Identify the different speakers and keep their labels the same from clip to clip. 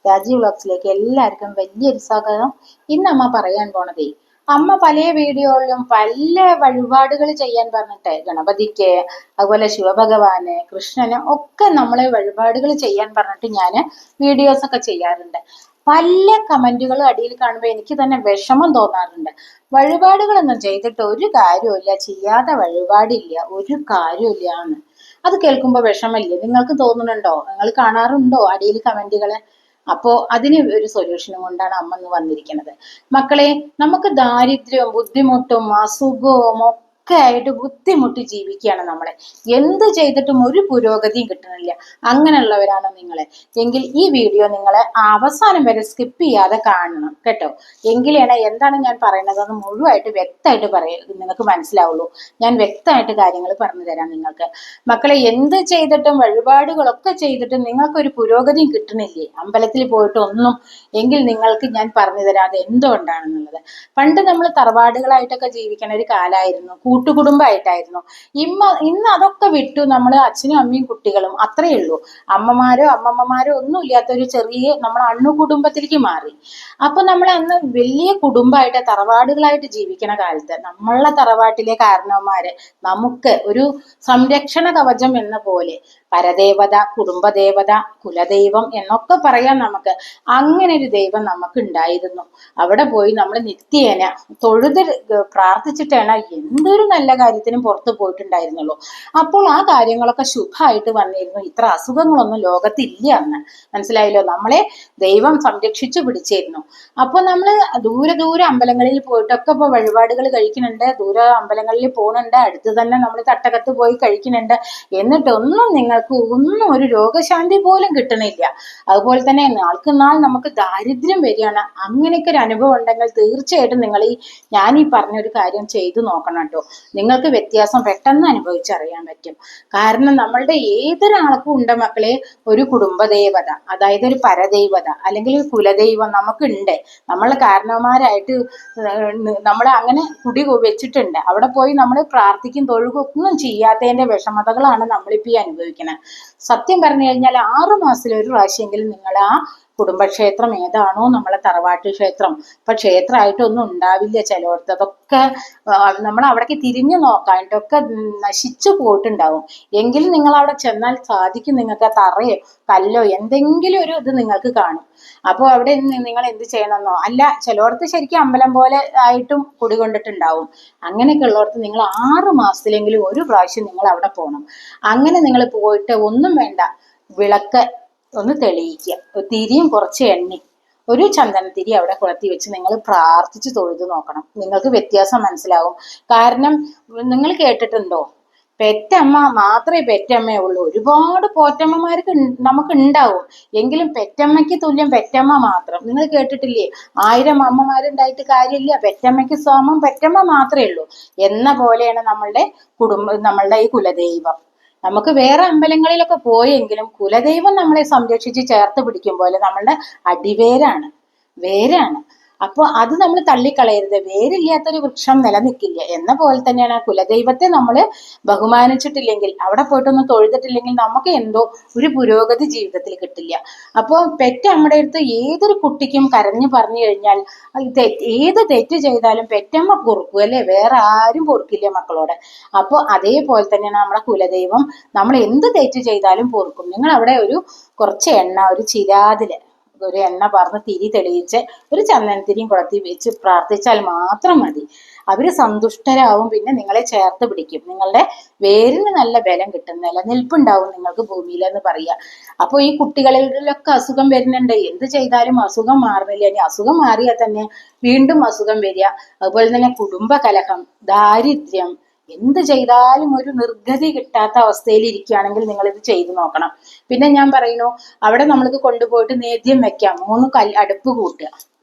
Speaker 1: രാജീവ് വ്ലോഗ്സിലേക്ക് എല്ലാവർക്കും വലിയൊരു സ്വാഗതം. ഇന്ന് അമ്മ പറയാൻ പോണതേ, അമ്മ പല വീഡിയോകളിലും പല വഴിപാടുകൾ ചെയ്യാൻ പറഞ്ഞിട്ട് ഗണപതിക്ക്, അതുപോലെ ശിവഭഗവാന്, കൃഷ്ണന് ഒക്കെ നമ്മളെ വഴിപാടുകൾ ചെയ്യാൻ പറഞ്ഞിട്ട് ഞാൻ വീഡിയോസ് ഒക്കെ ചെയ്യാറുണ്ട്. പല കമന്റുകളും അടിയിൽ കാണുമ്പോൾ എനിക്ക് തന്നെ വിഷമം തോന്നാറുണ്ട്. വഴിപാടുകളൊന്നും ചെയ്തിട്ട് ഒരു കാര്യമില്ല, ചെയ്യാതെ വഴിപാടില്ല, ഒരു കാര്യമില്ല എന്ന്. അത് കേൾക്കുമ്പോൾ വിഷമല്ലേ? നിങ്ങൾക്ക് തോന്നുന്നുണ്ടോ? നിങ്ങൾ കാണാറുണ്ടോ അടിയിൽ കമന്റുകള്? അപ്പോ അതിന് ഒരു സൊല്യൂഷനും കൊണ്ടാണ് അമ്മ ഇന്ന് വന്നിരിക്കുന്നത്. മക്കളെ, നമുക്ക് ദാരിദ്ര്യവും ബുദ്ധിമുട്ടും അസുഖവും ഒക്കെ ആയിട്ട് ബുദ്ധിമുട്ടി ജീവിക്കുകയാണ് നമ്മളെ. എന്ത് ചെയ്തിട്ടും ഒരു പുരോഗതിയും കിട്ടുന്നില്ല. അങ്ങനെയുള്ളവരാണോ നിങ്ങളെ? എങ്കിൽ ഈ വീഡിയോ നിങ്ങളെ അവസാനം വരെ സ്കിപ്പ് ചെയ്യാതെ കാണണം കേട്ടോ. എങ്കിലാണ് എന്താണ് ഞാൻ പറയുന്നത് എന്ന് മുഴുവായിട്ട് വ്യക്തമായിട്ട് നിങ്ങൾക്ക് മനസ്സിലാവുള്ളൂ. ഞാൻ വ്യക്തമായിട്ട് കാര്യങ്ങൾ പറഞ്ഞു തരാം നിങ്ങൾക്ക്. മക്കളെ, എന്ത് ചെയ്തിട്ടും വഴിപാടുകളൊക്കെ ചെയ്തിട്ടും നിങ്ങൾക്കൊരു പുരോഗതിയും കിട്ടണില്ലേ അമ്പലത്തിൽ പോയിട്ടൊന്നും, എങ്കിൽ നിങ്ങൾക്ക് ഞാൻ പറഞ്ഞു തരാം അത് എന്തുകൊണ്ടാണെന്നുള്ളത്. പണ്ട് നമ്മൾ തറവാടുകളായിട്ടൊക്കെ ജീവിക്കണ ഒരു കാലമായിരുന്നു, കൂട്ടുകുടുംബമായിട്ടായിരുന്നു. ഇന്ന് അതൊക്കെ വിട്ടു നമ്മൾ അച്ഛനും അമ്മയും കുട്ടികളും അത്രയേ ഉള്ളൂ. അമ്മമാരോ അമ്മമ്മമാരോ ഒന്നും ഇല്ലാത്ത ഒരു ചെറിയ നമ്മൾ അണു കുടുംബത്തിലേക്ക് മാറി. അപ്പൊ നമ്മൾ അന്ന് വലിയ കുടുംബമായിട്ട് തറവാടുകളായിട്ട് ജീവിക്കണ കാലത്ത് നമ്മളെ തറവാട്ടിലെ കാരണവന്മാര് നമുക്ക് ഒരു സംരക്ഷണ കവചം എന്ന പോലെ പരദേവത, കുടുംബദേവത, കുലദൈവം എന്നൊക്കെ പറയാം നമുക്ക്. അങ്ങനെ ഒരു ദൈവം നമുക്ക് ഉണ്ടായിരുന്നു. അവിടെ പോയി നമ്മൾ നിത്യേന തൊഴുത് പ്രാർത്ഥിച്ചിട്ടാണ് എന്തൊരു നല്ല കാര്യത്തിനും പുറത്തു പോയിട്ടുണ്ടായിരുന്നുള്ളൂ. അപ്പോൾ ആ കാര്യങ്ങളൊക്കെ ശുഭമായിട്ട് വന്നിരുന്നു. ഇത്ര അസുഖങ്ങളൊന്നും ലോകത്തില്ല എന്ന് മനസ്സിലായല്ലോ. നമ്മളെ ദൈവം സംരക്ഷിച്ചു പിടിച്ചിരുന്നു. അപ്പൊ നമ്മള് ദൂരെ ദൂരെ അമ്പലങ്ങളിൽ പോയിട്ടൊക്കെ ഇപ്പൊ വഴിപാടുകൾ കഴിക്കുന്നുണ്ട്, ദൂരെ അമ്പലങ്ങളിൽ പോകുന്നുണ്ട്, അടുത്ത് തന്നെ നമ്മൾ തട്ടകത്ത് പോയി കഴിക്കുന്നുണ്ട്. എന്നിട്ടൊന്നും നിങ്ങൾക്ക് ഒന്നും ഒരു രോഗശാന്തി പോലും കിട്ടണില്ല. അതുപോലെ തന്നെ നാൾക്ക് നാൾ നമുക്ക് ദാരിദ്ര്യം വരികയാണ്. അങ്ങനെയൊക്കെ ഒരു അനുഭവം ഉണ്ടെങ്കിൽ തീർച്ചയായിട്ടും നിങ്ങൾ ഞാൻ ഈ പറഞ്ഞൊരു കാര്യം ചെയ്തു നോക്കണം കേട്ടോ. നിങ്ങൾക്ക് വ്യത്യാസം പെട്ടെന്ന് അനുഭവിച്ചറിയാൻ പറ്റും. കാരണം നമ്മളുടെ ഏതൊരാൾക്കും ഉണ്ട് മക്കളെ ഒരു കുടുംബദേവത, അതായത് ഒരു പരദൈവത അല്ലെങ്കിൽ ഒരു കുലദൈവം നമുക്കുണ്ട്. നമ്മളെ കാരണവന്മാരായിട്ട് നമ്മൾ അങ്ങനെ കുടി വെച്ചിട്ടുണ്ട്. അവിടെ പോയി നമ്മൾ പ്രാർത്ഥിക്കും തൊഴുകും ഒന്നും ചെയ്യാത്തതിന്റെ വിഷമതകളാണ് നമ്മളിപ്പോ ഈ അനുഭവിക്കുന്നത്. സത്യം പറഞ്ഞു കഴിഞ്ഞാൽ 6 മാസത്തിൽ ഒരു പ്രാവശ്യമെങ്കിലും നിങ്ങൾ ആ കുടുംബക്ഷേത്രം ഏതാണോ നമ്മളെ തറവാട്ട് ക്ഷേത്രം, ഇപ്പൊ ക്ഷേത്രമായിട്ടൊന്നും ഉണ്ടാവില്ല ചിലയിടത്ത്, അതൊക്കെ നമ്മൾ അവിടേക്ക് തിരിഞ്ഞു നോക്കാനായിട്ടൊക്കെ നശിച്ചു പോയിട്ടുണ്ടാവും. എങ്കിലും നിങ്ങൾ അവിടെ ചെന്നാൽ സാധിക്കും നിങ്ങൾക്ക് തറയോ കല്ലോ എന്തെങ്കിലും ഒരു ഇത് നിങ്ങൾക്ക് കാണും. അപ്പോൾ അവിടെ നിങ്ങൾ എന്ത് ചെയ്യണമെന്നോ, അല്ല ചിലയിടത്ത് ശരിക്കും അമ്പലം പോലെ ആയിട്ടും കുടികൊണ്ടിട്ടുണ്ടാവും. അങ്ങനെയൊക്കെ ഉള്ളവർക്ക് നിങ്ങൾ 6 മാസത്തിലെങ്കിലും ഒരു പ്രാവശ്യം നിങ്ങൾ അവിടെ പോകണം. അങ്ങനെ നിങ്ങൾ പോയിട്ട് ഒന്നും വേണ്ട, വിളക്ക് ഒന്ന് തെളിയിക്കുക, തിരിയും കുറച്ച് എണ്ണി ഒരു ചന്ദനത്തിരി അവിടെ കൊളുത്തി വെച്ച് നിങ്ങൾ പ്രാർത്ഥിച്ച് തൊഴുതു നോക്കണം. നിങ്ങൾക്ക് വ്യത്യാസം മനസ്സിലാവും. കാരണം നിങ്ങൾ കേട്ടിട്ടുണ്ടോ, പെറ്റമ്മ മാത്രമേ പെറ്റമ്മയേ ഉള്ളൂ. ഒരുപാട് പോറ്റമ്മമാർക്ക് നമുക്ക് ഉണ്ടാവും, എങ്കിലും പെറ്റമ്മയ്ക്ക് തുല്യം പെറ്റമ്മ മാത്രം. നിങ്ങൾ കേട്ടിട്ടില്ലേ, 1000 അമ്മമാരുണ്ടായിട്ട് കാര്യമില്ല, പെറ്റമ്മയ്ക്ക് സമം പെറ്റമ്മ മാത്രമേ ഉള്ളൂ എന്ന പോലെയാണ് നമ്മളുടെ ഈ കുലദൈവം. നമുക്ക് വേറെ അമ്പലങ്ങളിലൊക്കെ പോയെങ്കിലും കുലദൈവം നമ്മളെ സംരക്ഷിച്ച് ചേർത്ത് പിടിക്കും പോലെ നമ്മളുടെ വേരാണ്. അപ്പോൾ അത് നമ്മൾ തള്ളിക്കളയരുത്. വേരില്ലാത്തൊരു വൃക്ഷം നിലനിൽക്കില്ല എന്ന പോലെ തന്നെയാണ് കുലദൈവത്തെ നമ്മൾ ബഹുമാനിച്ചിട്ടില്ലെങ്കിൽ, അവിടെ പോയിട്ടൊന്നും തൊഴുതിട്ടില്ലെങ്കിൽ നമുക്ക് എന്തോ ഒരു പുരോഗതി ജീവിതത്തിൽ കിട്ടില്ല. അപ്പോൾ പെറ്റ നമ്മുടെ അടുത്ത് ഏതൊരു കുട്ടിക്കും കരഞ്ഞു പറഞ്ഞു കഴിഞ്ഞാൽ ഏത് തെറ്റ് ചെയ്താലും പെറ്റമ്മ പൊറുക്കും അല്ലെ, വേറെ ആരും പൊറുക്കില്ല മക്കളോട്. അപ്പോൾ അതേപോലെ തന്നെയാണ് നമ്മുടെ കുലദൈവം, നമ്മൾ എന്ത് തെറ്റ് ചെയ്താലും പൊറുക്കും. നിങ്ങൾ അവിടെ കുറച്ച് എണ്ണ, ഒരു ചിരാതില് ഒരു എണ്ണ പറഞ്ഞ് തിരി തെളിയിച്ച് ഒരു ചന്ദനത്തിരിയും കുളത്തി വെച്ച് പ്രാർത്ഥിച്ചാൽ മാത്രം മതി. അവര് സന്തുഷ്ടരാവും. പിന്നെ നിങ്ങളെ ചേർത്ത് പിടിക്കും. നിങ്ങളുടെ വേരിന് നല്ല ബലം കിട്ടും, നിലനിൽപ്പുണ്ടാവും നിങ്ങൾക്ക് ഭൂമിയിൽ എന്ന് പറയുക. അപ്പോൾ ഈ കുട്ടികളിലൊക്കെ അസുഖം വരുന്നുണ്ട്, എന്ത് ചെയ്താലും അസുഖം മാറുന്നില്ല. ഇനി അസുഖം മാറിയാൽ തന്നെ വീണ്ടും അസുഖം വരിക. അതുപോലെ തന്നെ കുടുംബ കലഹം, ദാരിദ്ര്യം, എന്ത് ചെയ്താലും ഒരു നിർഗതി കിട്ടാത്ത അവസ്ഥയിൽ ഇരിക്കുകയാണെങ്കിൽ നിങ്ങൾ ഇത് ചെയ്തു നോക്കണം. പിന്നെ ഞാൻ പറയുന്നു, അവിടെ നമ്മൾക്ക് കൊണ്ടുപോയിട്ട് നേദ്യം വെക്കാം, 3 അടുപ്പ് കൂട്ടുക.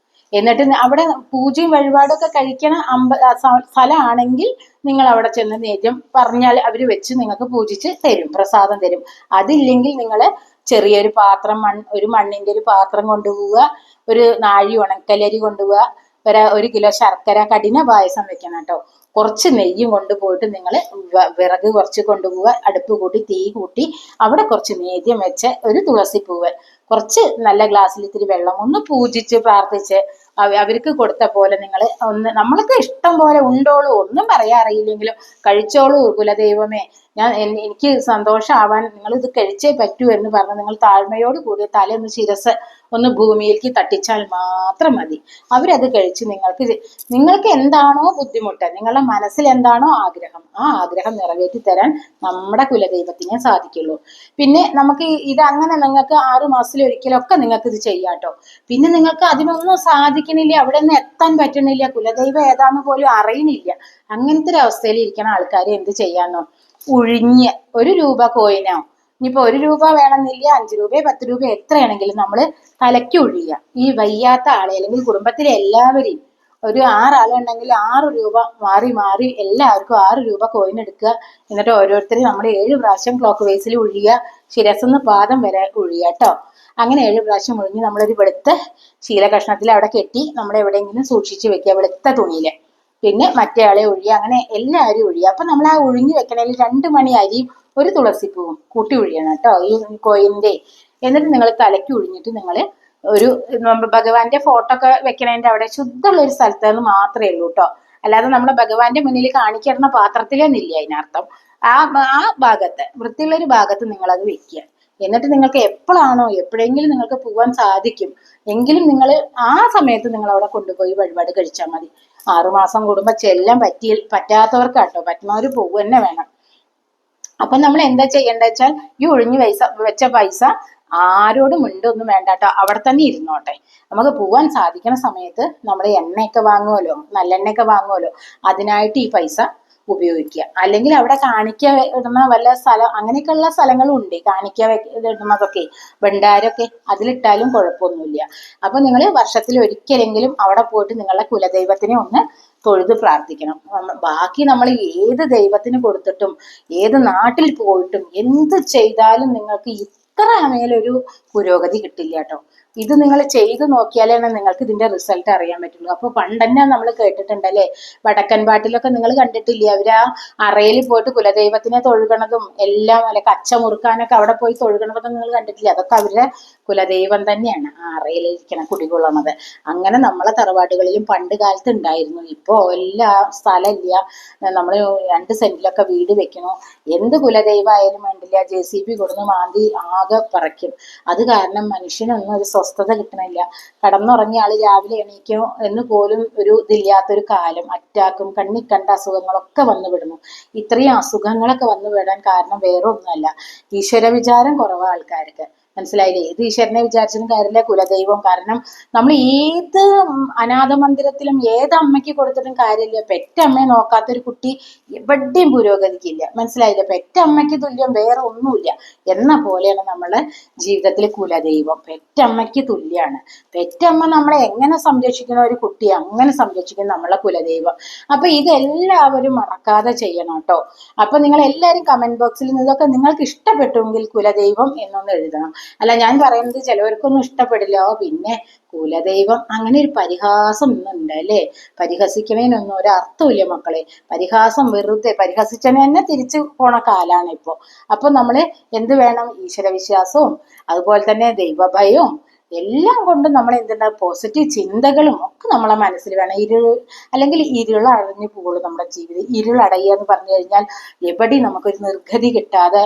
Speaker 1: എന്നിട്ട് അവിടെ പൂജയും വഴിപാടൊക്കെ കഴിക്കണ സ്ഥലമാണെങ്കിൽ നിങ്ങൾ അവിടെ ചെന്ന് നേദ്യം പറഞ്ഞാൽ അവർ വെച്ച് നിങ്ങൾക്ക് പൂജിച്ച് തരും, പ്രസാദം തരും. അതില്ലെങ്കിൽ നിങ്ങൾ ചെറിയൊരു പാത്രം, ഒരു മണ്ണിന്റെ ഒരു പാത്രം കൊണ്ടുപോവുക, ഒരു നാഴി ഉണക്കലരി കൊണ്ടുപോവുക, 1 കിലോ ശർക്കര, കഠിന പായസം വെക്കണം കേട്ടോ. കുറച്ച് നെയ്യും കൊണ്ടുപോയിട്ട് നിങ്ങൾ വിറക് കുറച്ച് കൊണ്ടുപോവുക, അടുപ്പ് കൂട്ടി തീ കൂട്ടി അവിടെ കുറച്ച് നേദ്യം വെച്ച് ഒരു തുളസിപ്പൂവ്, കുറച്ച് നല്ല ഗ്ലാസ്സിൽ ഇത്തിരി വെള്ളം ഒന്ന് പൂജിച്ച് പ്രാർത്ഥിച്ച് അവർക്ക് കൊടുത്ത പോലെ നിങ്ങൾ ഒന്ന്, നമ്മൾക്ക് ഇഷ്ടം പോലെ ഉണ്ടോളൂ, ഒന്നും പറയാൻ അറിയില്ലെങ്കിലും കഴിച്ചോളൂ കുലദൈവമേ, എനിക്ക് സന്തോഷമാവാൻ നിങ്ങൾ ഇത് കഴിച്ചേ പറ്റൂ എന്ന് പറഞ്ഞ് നിങ്ങൾ താഴ്മയോട് കൂടി തലയൊന്ന് ശിരസ് ഒന്ന് ഭൂമിയിലേക്ക് തട്ടിച്ചാൽ മാത്രം മതി. അവരത് കഴിച്ച് നിങ്ങൾക്ക് എന്താണോ ബുദ്ധിമുട്ട്, നിങ്ങളുടെ മനസ്സിൽ എന്താണോ ആഗ്രഹം, ആ ആഗ്രഹം നിറവേറ്റി തരാൻ നമ്മുടെ കുലദൈവത്തിനെ സാധിക്കുള്ളൂ. പിന്നെ നമുക്ക് ഇത് അങ്ങനെ നിങ്ങൾക്ക് 6 മാസത്തിൽ ഒരിക്കലൊക്കെ നിങ്ങൾക്ക് ഇത് ചെയ്യാട്ടോ. പിന്നെ നിങ്ങൾക്ക് അതിനൊന്നും സാധിക്കണില്ല, അവിടെ നിന്ന് എത്താൻ പറ്റണില്ല, കുലദൈവം ഏതാന്ന് പോലും അറിയണില്ല, അങ്ങനത്തെ ഒരു അവസ്ഥയിൽ ഇരിക്കുന്ന ആൾക്കാരെ എന്ത് ചെയ്യാന്നോ, ഉഴിഞ്ഞ് 1 രൂപ കോയിനോ, ഇനിയിപ്പോ 1 രൂപ വേണമെന്നില്ല, 5 രൂപ 10 രൂപ എത്രയാണെങ്കിലും നമ്മള് തലയ്ക്ക് ഒഴിയുക. ഈ വയ്യാത്ത ആളെ അല്ലെങ്കിൽ കുടുംബത്തിലെ എല്ലാവരെയും ഒരു 6 ആളുണ്ടെങ്കിൽ 6 രൂപ മാറി മാറി എല്ലാവർക്കും 6 രൂപ കോയിൻ എടുക്കുക. എന്നിട്ട് ഓരോരുത്തരും നമ്മൾ 7 പ്രാവശ്യം ക്ലോക്ക് വൈസിൽ ഒഴിയുക, ശിരസിന്ന് പാദം വരെ ഒഴിയുക കേട്ടോ. അങ്ങനെ 7 പ്രാവശ്യം ഒഴിഞ്ഞ് നമ്മളൊരു വെളുത്ത ശീല കഷ്ണത്തിൽ അവിടെ കെട്ടി നമ്മൾ എവിടെയെങ്കിലും സൂക്ഷിച്ചു വെക്കുക, വെളുത്ത തുണിയില്. പിന്നെ മറ്റേ ആളെ ഒഴിയുക, അങ്ങനെ എല്ലാവരും ഒഴിയുക. അപ്പൊ നമ്മൾ ആ ഒഴിഞ്ഞു വെക്കണേൽ 2 മണി അരിയും 1 തുളസിപ്പൂവും കൂട്ടി ഒഴിയണം കേട്ടോ ഈ കോയിന്റെ. എന്നിട്ട് നിങ്ങൾ തലയ്ക്ക് ഒഴിഞ്ഞിട്ട് നിങ്ങൾ ഒരു ഭഗവാന്റെ ഫോട്ടോ ഒക്കെ വെക്കണതിന്റെ അവിടെ ശുദ്ധമുള്ള ഒരു സ്ഥലത്ത് മാത്രമേ ഉള്ളൂ കേട്ടോ. അല്ലാതെ നമ്മളെ ഭഗവാന്റെ മുന്നിൽ കാണിക്കുന്ന പാത്രത്തിലൊന്നില്ല അതിനർത്ഥം. ആ ഭാഗത്ത് വൃത്തിയുള്ള ഒരു ഭാഗത്ത് നിങ്ങൾ അത് വെക്കുക. എന്നിട്ട് നിങ്ങൾക്ക് എപ്പോഴാണോ എപ്പോഴെങ്കിലും നിങ്ങൾക്ക് പോകാൻ സാധിക്കും എങ്കിലും നിങ്ങൾ ആ സമയത്ത് നിങ്ങൾ അവിടെ കൊണ്ടുപോയി വഴിപാട് കഴിച്ചാൽ മതി. 6 മാസം കൂടുമ്പോ ചെല്ലാൻ പറ്റാത്തവർക്കാട്ടോ, പറ്റുന്നവർ പോകുക തന്നെ വേണം. അപ്പൊ നമ്മൾ എന്താ ചെയ്യേണ്ട വെച്ചാൽ ഈ ഒഴിഞ്ഞു വെച്ച പൈസ ആരോടും മിണ്ടൊന്നും വേണ്ടാട്ടോ, അവിടെ തന്നെ ഇരുന്നോട്ടെ. നമുക്ക് പോവാൻ സാധിക്കുന്ന സമയത്ത് നമ്മൾ എണ്ണയൊക്കെ വാങ്ങുമല്ലോ, നല്ലെണ്ണയൊക്കെ വാങ്ങുമല്ലോ, അതിനായിട്ട് ഈ പൈസ ഉപയോഗിക്കുക. അല്ലെങ്കിൽ അവിടെ കാണിക്ക ഇടുന്ന വല്ല സ്ഥലം അങ്ങനെയൊക്കെയുള്ള സ്ഥലങ്ങളും ഉണ്ട്, കാണിക്ക ഇടുന്നതൊക്കെ ഭണ്ഡാരൊക്കെ അതിലിട്ടാലും കുഴപ്പമൊന്നുമില്ല. അപ്പൊ നിങ്ങൾ വർഷത്തിൽ ഒരിക്കലെങ്കിലും അവിടെ പോയിട്ട് നിങ്ങളുടെ കുലദൈവത്തിനെ ഒന്ന് തൊഴുത് പ്രാർത്ഥിക്കണം. ബാക്കി നമ്മൾ ഏത് ദൈവത്തിന് കൊടുത്തിട്ടും ഏത് നാട്ടിൽ പോയിട്ടും എന്ത് ചെയ്താലും നിങ്ങൾക്ക് ഇത്ര മേലൊരു പുരോഗതി കിട്ടില്ല കേട്ടോ. ഇത് നിങ്ങൾ ചെയ്തു നോക്കിയാലാണ് നിങ്ങൾക്ക് ഇതിന്റെ റിസൾട്ട് അറിയാൻ പറ്റുള്ളൂ. അപ്പൊ പണ്ടെന്നെ നമ്മൾ കേട്ടിട്ടുണ്ടല്ലേ, വടക്കൻ പാട്ടിലൊക്കെ നിങ്ങൾ കണ്ടിട്ടില്ലേ, അവര് ആ അറയിൽ പോയിട്ട് കുലദൈവത്തിനെ തൊഴുകണതും എല്ലാം, അല്ലെ കച്ച മുറുക്കാനൊക്കെ അവിടെ പോയി തൊഴുകണതൊക്കെ നിങ്ങൾ കണ്ടിട്ടില്ലേ? അതൊക്കെ അവരുടെ കുലദൈവം തന്നെയാണ് ആ അറയിലിരിക്കണം കുടികൊള്ളണത്. അങ്ങനെ നമ്മളെ തറവാടുകളിലും പണ്ട് കാലത്ത് ഉണ്ടായിരുന്നു. ഇപ്പൊ എല്ലാ സ്ഥലമില്ല, നമ്മൾ 2 സെന്റിലൊക്കെ വീട് വെക്കണു. എന്ത് കുലദൈവമായാലും വേണ്ടില്ല, JCB കൊടുന്ന് മാന്തി ആകെ പറിക്കും. അത് കാരണം മനുഷ്യനൊന്നും ഒരു സ്വസ്ഥത കിട്ടണില്ല. കടന്നുറങ്ങിയ ആള് രാവിലെ എണീക്കോ എന്ന് പോലും ഒരു ഇതില്ലാത്തൊരു കാലം. അറ്റാക്കും കണ്ണിക്കണ്ട അസുഖങ്ങളൊക്കെ വന്നു വിടുന്നു. ഇത്രയും അസുഖങ്ങളൊക്കെ വന്നു വിടാൻ കാരണം വേറെ ഒന്നുമല്ല, ഈശ്വര വിചാരം കുറവാ ആൾക്കാർക്ക്. മനസ്സിലായില്ലേ? ഏത് ഈശ്വരനെ വിചാരിച്ചതും കാര്യമില്ല, കുലദൈവം. കാരണം നമ്മൾ ഏത് അനാഥ മന്ദിരത്തിലും ഏത് അമ്മയ്ക്ക് കൊടുത്തിട്ടും കാര്യമില്ല, പെറ്റമ്മയെ നോക്കാത്തൊരു കുട്ടി എവിടെയും പുരോഗതിക്കില്ല. മനസ്സിലായില്ലേ? പെറ്റമ്മയ്ക്ക് തുല്യം വേറെ ഒന്നുമില്ല എന്ന പോലെയാണ് നമ്മളെ ജീവിതത്തിൽ കുലദൈവം. പെറ്റമ്മയ്ക്ക് തുല്യാണ്. പെറ്റമ്മ നമ്മളെ എങ്ങനെ സംരക്ഷിക്കണോ ഒരു കുട്ടിയെ അങ്ങനെ സംരക്ഷിക്കും നമ്മളെ കുലദൈവം. അപ്പൊ ഇതെല്ലാവരും മറക്കാതെ ചെയ്യണം കേട്ടോ. അപ്പൊ നിങ്ങൾ എല്ലാവരും കമന്റ് ബോക്സിൽ ഇതൊക്കെ നിങ്ങൾക്ക് ഇഷ്ടപ്പെട്ടുവെങ്കിൽ കുലദൈവം എന്നൊന്ന് എഴുതണം. അല്ല ഞാൻ പറയുന്നത് ചിലവർക്കൊന്നും ഇഷ്ടപ്പെടില്ല, പിന്നെ കുലദൈവം അങ്ങനെ ഒരു പരിഹാസം ഇന്നുണ്ട് അല്ലേ? പരിഹസിക്കണേനൊന്നും ഒരർത്ഥമില്ല മക്കളെ. പരിഹാസം വെറുതെ, പരിഹസിച്ചനെ തന്നെ തിരിച്ചു പോണ കാലാണ് ഇപ്പോ. അപ്പൊ നമ്മള് എന്ത് വേണം? ഈശ്വരവിശ്വാസവും അതുപോലെ തന്നെ ദൈവഭയവും എല്ലാം കൊണ്ടും നമ്മൾ എന്തുണ്ടാ പോസിറ്റീവ് ചിന്തകളും ഒക്കെ നമ്മളെ മനസ്സിൽ വേണം. അല്ലെങ്കിൽ ഇരുളടഞ്ഞു പോകുള്ളൂ നമ്മുടെ ജീവിതം. ഇരുളടയുക എന്ന് പറഞ്ഞു കഴിഞ്ഞാൽ എവിടെയും നമുക്കൊരു നിർഗതി കിട്ടാതെ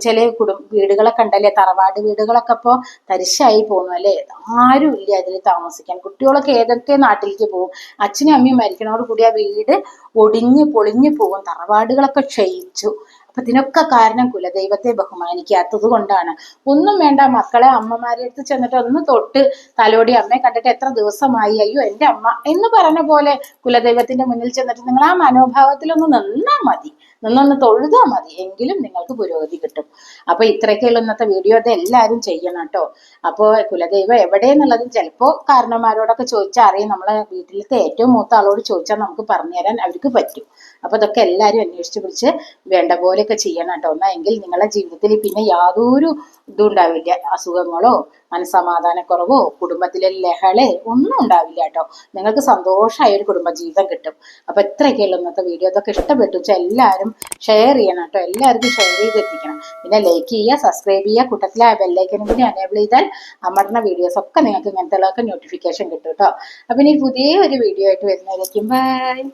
Speaker 1: ചില വീടുകളൊക്കെ ഉണ്ടല്ലേ, തറവാട് വീടുകളൊക്കെ ഇപ്പോൾ തരിശായി പോകുന്നു അല്ലേ, ആരും ഇല്ല അതിൽ താമസിക്കാൻ. കുട്ടികളൊക്കെ ഏതൊക്കെ നാട്ടിലേക്ക് പോകും, അച്ഛനും അമ്മയും മരിക്കണോട് കൂടി ആ വീട് ഒടിഞ്ഞു പൊളിഞ്ഞു പോകും, തറവാടുകളൊക്കെ ക്ഷയിച്ചു. അപ്പൊ ഇതിനൊക്കെ കാരണം കുലദൈവത്തെ ബഹുമാനിക്കാത്തത് കൊണ്ടാണ്. ഒന്നും വേണ്ട, മക്കളെ അമ്മമാരെ അടുത്ത് ചെന്നിട്ട് ഒന്ന് തൊട്ട് തലോടി അമ്മയെ കണ്ടിട്ട് എത്ര ദിവസമായി, അയ്യോ എൻ്റെ അമ്മ എന്ന് പറഞ്ഞ പോലെ കുലദൈവത്തിന്റെ മുന്നിൽ ചെന്നിട്ട് നിങ്ങൾ ആ മനോഭാവത്തിലൊന്ന് നിന്നാ മതി, നിന്നൊന്ന് തൊഴുതാ മതി, എങ്കിലും നിങ്ങൾക്ക് പുരോഗതി കിട്ടും. അപ്പൊ ഇത്രയൊക്കെയുള്ള ഇന്നത്തെ വീഡിയോ. അത് എല്ലാവരും ചെയ്യണം കേട്ടോ. അപ്പോൾ കുലദൈവം എവിടെയെന്നുള്ളതും ചിലപ്പോൾ കാരണന്മാരോടൊക്കെ ചോദിച്ചാൽ അറിയും. നമ്മളെ വീട്ടിലത്തെ ഏറ്റവും മൂത്ത ആളോട് ചോദിച്ചാൽ നമുക്ക് പറഞ്ഞുതരാൻ അവർക്ക് പറ്റും. അപ്പൊ ഇതൊക്കെ എല്ലാവരും അന്വേഷിച്ച് പിടിച്ച് വേണ്ട പോലെയൊക്കെ ചെയ്യണം കേട്ടോ. എങ്കിൽ നിങ്ങളുടെ ജീവിതത്തിൽ പിന്നെ യാതൊരു ഇതും ഉണ്ടാവില്ല, അസുഖങ്ങളോ മനസ്സമാധാനക്കുറവോ കുടുംബത്തിലെ ലഹള ഒന്നും ഉണ്ടാവില്ല കേട്ടോ. നിങ്ങൾക്ക് സന്തോഷമായ ഒരു കുടുംബജീവിതം കിട്ടും. അപ്പൊ ഇത്രയൊക്കെയുള്ള ഇന്നത്തെ വീഡിയോ. ഇതൊക്കെ ഇഷ്ടപ്പെട്ടു വെച്ചാൽ എല്ലാവരും എല്ലാവരും ഷെയർ ചെയ്യണം കേട്ടോ. എല്ലാവർക്കും ഷെയർ ചെയ്തെത്തിക്കണം. പിന്നെ ലൈക്ക് ചെയ്യുക, സബ്സ്ക്രൈബ് ചെയ്യുക, കൂട്ടത്തിലെ ആ ബെല്ലൈക്കനും കൂടി എനേബിൾ ചെയ്താൽ അമ്മയുടെ വീഡിയോസ് ഒക്കെ നിങ്ങൾക്ക് ഇങ്ങനത്തെ നോട്ടിഫിക്കേഷൻ കിട്ടും കേട്ടോ. അപ്പം ഇനി പുതിയ ഒരു വീഡിയോ ആയിട്ട് വരുന്നതായിരിക്കും. ബൈ.